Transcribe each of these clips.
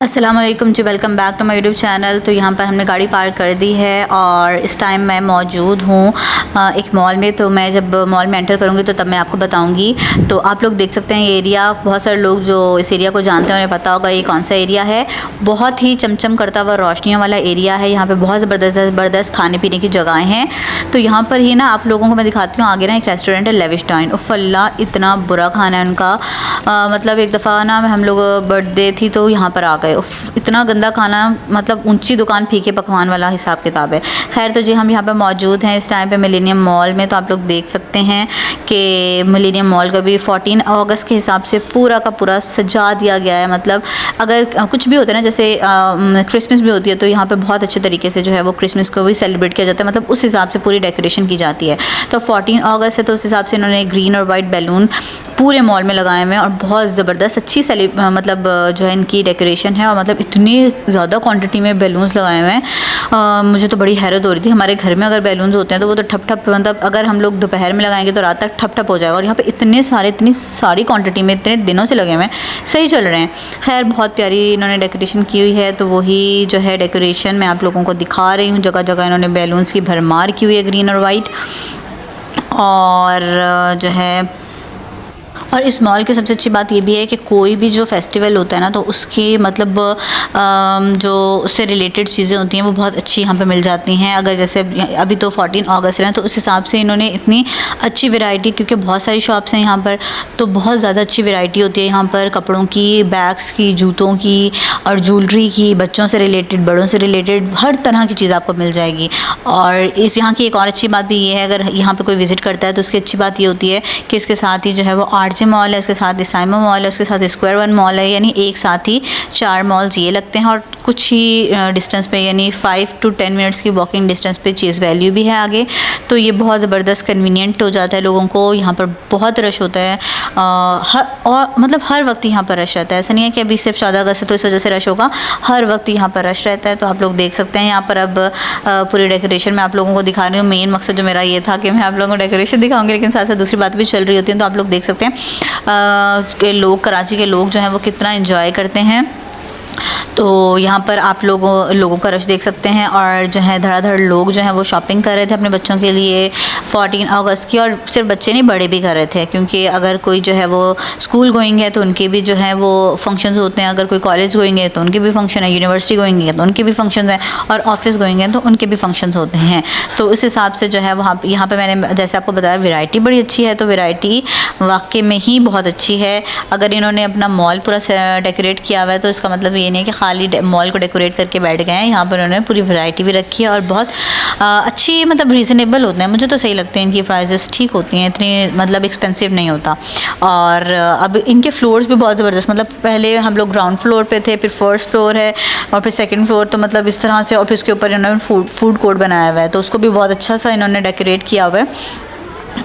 अस्सलामुअलैकुम जी, welcome back to my YouTube channel. तो यहाँ पर हमने गाड़ी पार्क कर दी है और इस टाइम मैं मौजूद हूँ एक मॉल में। तो मैं जब मॉल में एंटर करूँगी तो तब मैं आपको बताऊँगी। तो आप लोग देख सकते हैं ये एरिया, बहुत सारे लोग जो इस एरिया को जानते हैं उन्हें पता होगा ये कौन सा एरिया है। बहुत ही चमचम करता हुआ रोशनियों वाला एरिया है। यहाँ पर बहुत ज़बरदस्त खाने पीने की जगहें हैं। तो यहाँ पर ही ना आप लोगों को मैं दिखाती हूँ, आगे ना एक रेस्टोरेंट है लेविश डाइन। उफ़ अल्लाह, इतना बुरा खाना है उनका। मतलब एक दफ़ा ना हम लोग बर्थडे थी तो यहाँ पर आ गए, इतना गंदा खाना, मतलब ऊंची दुकान फीके पकवान वाला हिसाब किताब है। खैर तो जी हम यहाँ पर मौजूद हैं इस टाइम पे मिलेनियम मॉल में। तो आप लोग देख सकते हैं कि मिलेनियम मॉल का भी 14 अगस्त के हिसाब से पूरा का पूरा सजा दिया गया है। मतलब अगर कुछ भी होता है ना, जैसे क्रिसमस भी होती है, तो यहाँ पर बहुत अच्छे तरीके से जो है वो क्रिसमस को भी सेलिब्रेट किया जाता है। मतलब उस हिसाब से पूरी डेकोरेशन की जाती है। तो 14 अगस्त है तो उस हिसाब से इन्होंने ग्रीन और वाइट बैलून पूरे मॉल में लगाए हुए हैं और बहुत ज़बरदस्त अच्छी मतलब जो है इनकी डेकोरेशन है। और मतलब इतनी ज़्यादा क्वांटिटी में बैलून्स लगाए हुए हैं, मुझे तो बड़ी हैरत हो रही थी। हमारे घर में अगर बैलून्स होते हैं तो वो तो ठप ठप, मतलब अगर हम लोग दोपहर में लगाएंगे तो रात तक ठप ठप हो जाएगा। और यहाँ पे इतनी सारी क्वांटिटी में इतने दिनों से लगे हुए हैं, सही चल रहे हैं। खैर बहुत प्यारी इन्होंने डेकोरेशन की हुई है। तो वही जो है डेकोरेशन मैं आप लोगों को दिखा रही हूँ। जगह जगह इन्होंने बैलून्स की भरमार की हुई है, ग्रीन और वाइट। और जो है, और इस मॉल की सबसे अच्छी बात ये भी है कि कोई भी जो फेस्टिवल होता है ना, तो उसकी मतलब जो उससे रिलेटेड चीज़ें होती हैं वो बहुत अच्छी यहाँ पे मिल जाती हैं। अगर जैसे अभी तो 14 अगस्त है तो उस हिसाब से इन्होंने इतनी अच्छी वैरायटी, क्योंकि बहुत सारी शॉप्स हैं यहाँ पर, तो बहुत ज़्यादा अच्छी वैरायटी होती है यहाँ पर। कपड़ों की, बैग्स की, जूतों की और ज्वेलरी की, बच्चों से रिलेटेड, बड़ों से रिलेटेड हर तरह की चीज़ आपको मिल जाएगी। और इस यहाँ की एक और अच्छी बात भी ये है, अगर यहाँ पर कोई विज़िट करता है तो उसकी अच्छी बात ये होती है कि इसके साथ ही जो है वो मॉल है, उसके साथ इसाइमा मॉल है, उसके साथ स्क्वायर वन मॉल है। यानी एक साथ ही 4 मॉल्स ये लगते हैं। और कुछ ही डिस्टेंस पे, यानी 5 to 10 मिनट्स की वॉकिंग डिस्टेंस पे चीज़ वैल्यू भी है आगे। तो ये बहुत ज़बरदस्त कन्वीनियंट हो जाता है लोगों को। यहाँ पर बहुत रश होता है, और मतलब हर वक्त यहाँ पर रश रहता है। ऐसा नहीं है कि अभी सिर्फ 14 अगस्त है तो इस वजह से रश होगा, हर वक्त यहाँ पर रश रहता है। तो आप लोग देख सकते हैं यहाँ पर। अब पूरी डेकोरेशन मैं आप लोगों को दिखा रही हूँ। मेन मकसद जो मेरा ये था कि मैं आप लोगों को डेकोरेशन दिखाऊंगी, लेकिन साथ साथ दूसरी बात भी चल रही होती है। तो आप लोग देख सकते हैं के लोग, कराची के लोग जो हैं वो कितना एंजॉय करते हैं। तो यहाँ पर आप लोगों का रश देख सकते हैं। और जो है धड़ाधड़ लोग जो हैं वो शॉपिंग कर रहे थे अपने बच्चों के लिए 14 अगस्त की। और सिर्फ बच्चे नहीं, बड़े भी कर रहे थे, क्योंकि अगर कोई जो है वो स्कूल गोइंग है तो उनके भी जो है वो फंक्शंस होते हैं। अगर कोई कॉलेज गोइंग है तो उनके भी फंक्शन है, यूनिवर्सिटी गोइंग है तो उनके भी फंक्शन हैं, और ऑफिस गोइंग है तो उनके भी फंक्शंस होते हैं। तो उस हिसाब से जो है वहाँ यहाँ पर मैंने जैसे आपको बताया वैरायटी बड़ी अच्छी है। तो वैरायटी वाकई में ही बहुत अच्छी है। अगर इन्होंने अपना मॉल पूरा डेकोरेट किया हुआ है तो इसका मतलब ये नहीं है कि खाली मॉल को डेकोरेट करके बैठ गए हैं। यहाँ पर उन्होंने पूरी वैरायटी भी रखी है और बहुत अच्छी, मतलब रीज़नेबल होते हैं। मुझे तो सही लगते हैं, इनकी प्राइसेस ठीक होती हैं, इतनी मतलब एक्सपेंसिव नहीं होता। और अब इनके फ्लोर्स भी बहुत ज़बरदस्त, मतलब पहले हम लोग ग्राउंड फ्लोर पे थे, फिर फर्स्ट फ्लोर है और फिर सेकंड फ्लोर, तो मतलब इस तरह से। और फिर उसके ऊपर इन्होंने फूड कोर्ट बनाया हुआ है, तो उसको भी बहुत अच्छा सा इन्होंने डेकोरेट किया हुआ है।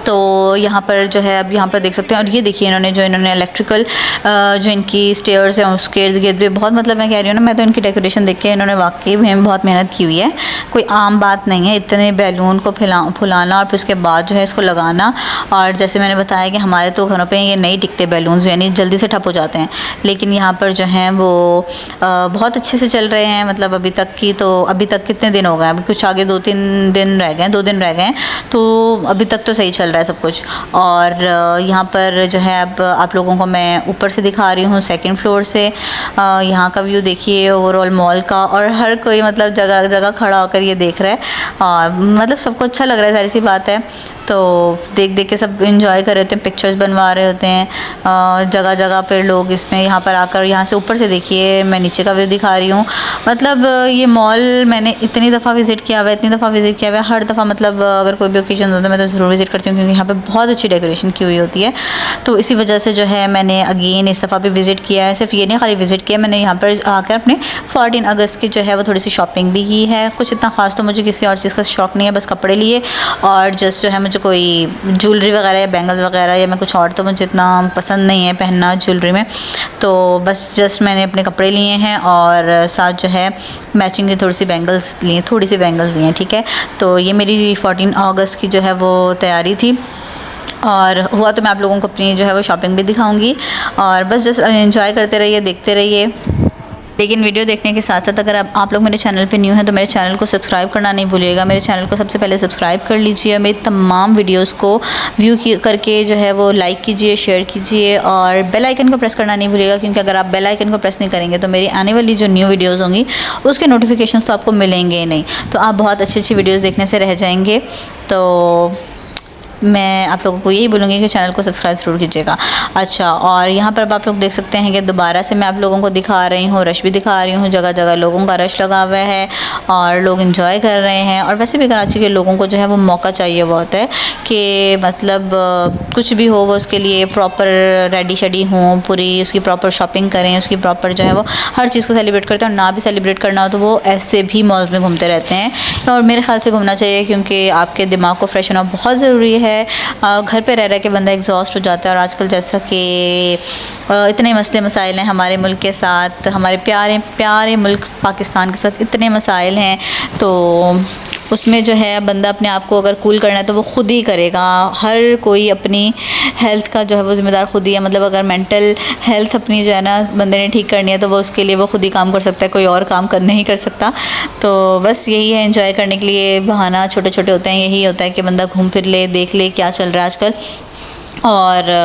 तो यहाँ पर जो है, अब यहाँ पर देख सकते हैं। और ये देखिए इन्होंने इलेक्ट्रिकल जो इनकी स्टेयर्स हैं उसके इर्द गिर्द भी बहुत, मतलब मैं कह रही हूँ ना, मैं तो इनकी डेकोरेशन देख के इन्होंने वाकई में बहुत मेहनत की हुई है। कोई आम बात नहीं है इतने बैलून को फुलाना और फिर उसके बाद जो है इसको लगाना। और जैसे मैंने बताया कि हमारे तो घरों पर ये नहीं टिकते बैलून्स, यानी जल्दी से ठप हो जाते हैं, लेकिन यहाँ पर जो हैं वो बहुत अच्छे से चल रहे हैं। मतलब अभी तक कितने दिन हो गए, अभी कुछ आगे 2-3 दिन रह गए, 2 दिन रह गए हैं, तो अभी तक तो सही चल रहा है सब कुछ। और यहाँ पर जो है अब आप लोगों को मैं ऊपर से दिखा रही हूँ, सेकंड फ्लोर से। यहाँ का व्यू देखिए ओवरऑल मॉल का। और हर कोई मतलब जगह जगह खड़ा होकर ये देख रहा है, और मतलब सबको अच्छा लग रहा है, सारी सी बात है। तो देख देख के सब एंजॉय कर रहे होते हैं, पिक्चर्स बनवा रहे होते हैं जगह जगह पर लोग इसमें। यहाँ पर आकर, यहाँ से ऊपर से देखिए, मैं नीचे का व्यू दिखा रही हूँ। मतलब ये मॉल मैंने इतनी दफ़ा विज़िट किया हुआ है, हर दफ़ा मतलब अगर कोई भी ओकेजन होता है मैं तो ज़रूर विज़िट करती हूँ, क्योंकि यहाँ पे बहुत अच्छी डेकोरेशन की हुई होती है। तो इसी वजह से जो है मैंने अगेन इस दफ़ा भी विज़िट किया है। सिर्फ ये नहीं, खाली विज़िट किया, मैंने यहाँ पर आकर अपने 14 अगस्त की जो है वो थोड़ी सी शॉपिंग भी की है। कुछ इतना ख़ास तो मुझे किसी और चीज़ का शौक़ नहीं है, बस कपड़े लिए और जस्ट जो है मुझे कोई ज्वेलरी वगैरह या बैंगल्स वगैरह या मैं कुछ और, तो मुझे इतना पसंद नहीं है पहनना ज्वेलरी में। तो बस जस्ट मैंने अपने कपड़े लिए हैं और साथ जो है मैचिंग की थोड़ी सी बैंगल्स लिए, ठीक है। तो ये मेरी 14 अगस्त की जो है वो तैयारी थी। और हुआ तो मैं आप लोगों को अपनी जो है वो शॉपिंग भी दिखाऊंगी। और बस जस्ट एंजॉय करते रहिए, देखते रहिए। लेकिन वीडियो देखने के साथ साथ अगर आप लोग मेरे चैनल पे न्यू हैं तो मेरे चैनल को सब्सक्राइब करना नहीं भूलिएगा। मेरे चैनल को सबसे पहले सब्सक्राइब कर लीजिए, मेरी तमाम वीडियोस को व्यू करके जो है वो लाइक कीजिए, शेयर कीजिए और बेल आइकन को प्रेस करना नहीं भूलिएगा, क्योंकि अगर आप बेल आइकन को प्रेस नहीं करेंगे तो मेरी आने वाली जो न्यू वीडियोज़ होंगी उसके नोटिफिकेशन तो आपको मिलेंगे ही नहीं, तो आप बहुत अच्छी अच्छी वीडियोज़ देखने से रह जाएंगे। तो मैं आप लोगों को यही बोलूँगी कि चैनल को सब्सक्राइब ज़रूर कीजिएगा। अच्छा, और यहाँ पर अब आप लोग देख सकते हैं कि दोबारा से मैं आप लोगों को दिखा रही हूँ, रश भी दिखा रही हूँ। जगह जगह लोगों का रश लगा हुआ है और लोग एंजॉय कर रहे हैं। और वैसे भी कराची के लोगों को जो है वो मौका चाहिए होता है कि मतलब कुछ भी हो वो उसके लिए प्रॉपर रेडी शेडी हों, पूरी उसकी प्रॉपर शॉपिंग करें, उसकी प्रॉपर जो है वो हर चीज़ को सेलिब्रेट करते हैं। और ना भी सेलिब्रेट करना हो तो वो ऐसे भी मॉल्स में घूमते रहते हैं। और मेरे ख्याल से घूमना चाहिए, क्योंकि आपके दिमाग को फ्रेश होना बहुत ज़रूरी है। घर पे रह के बंदा एग्जॉस्ट हो जाता है। और आजकल जैसा कि इतने मसले मसाइल हैं हमारे मुल्क के साथ, हमारे प्यारे प्यारे मुल्क पाकिस्तान के साथ इतने मसाइल हैं, तो उसमें जो है बंदा अपने आप को अगर कूल करना है तो वो ख़ुद ही करेगा। हर कोई अपनी हेल्थ का जो है वो ज़िम्मेदार ख़ुद ही है। मतलब अगर मेंटल हेल्थ अपनी जो है ना बंदे ने ठीक करनी है तो वो उसके लिए वो ख़ुद ही काम कर सकता है, कोई और काम कर नहीं कर सकता। तो बस यही है, एंजॉय करने के लिए बहाना छोटे छोटे होते हैं, यही होता है कि बंदा घूम फिर ले, देख ले क्या चल रहा है आजकल। और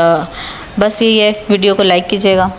बस यही है, वीडियो को लाइक कीजिएगा।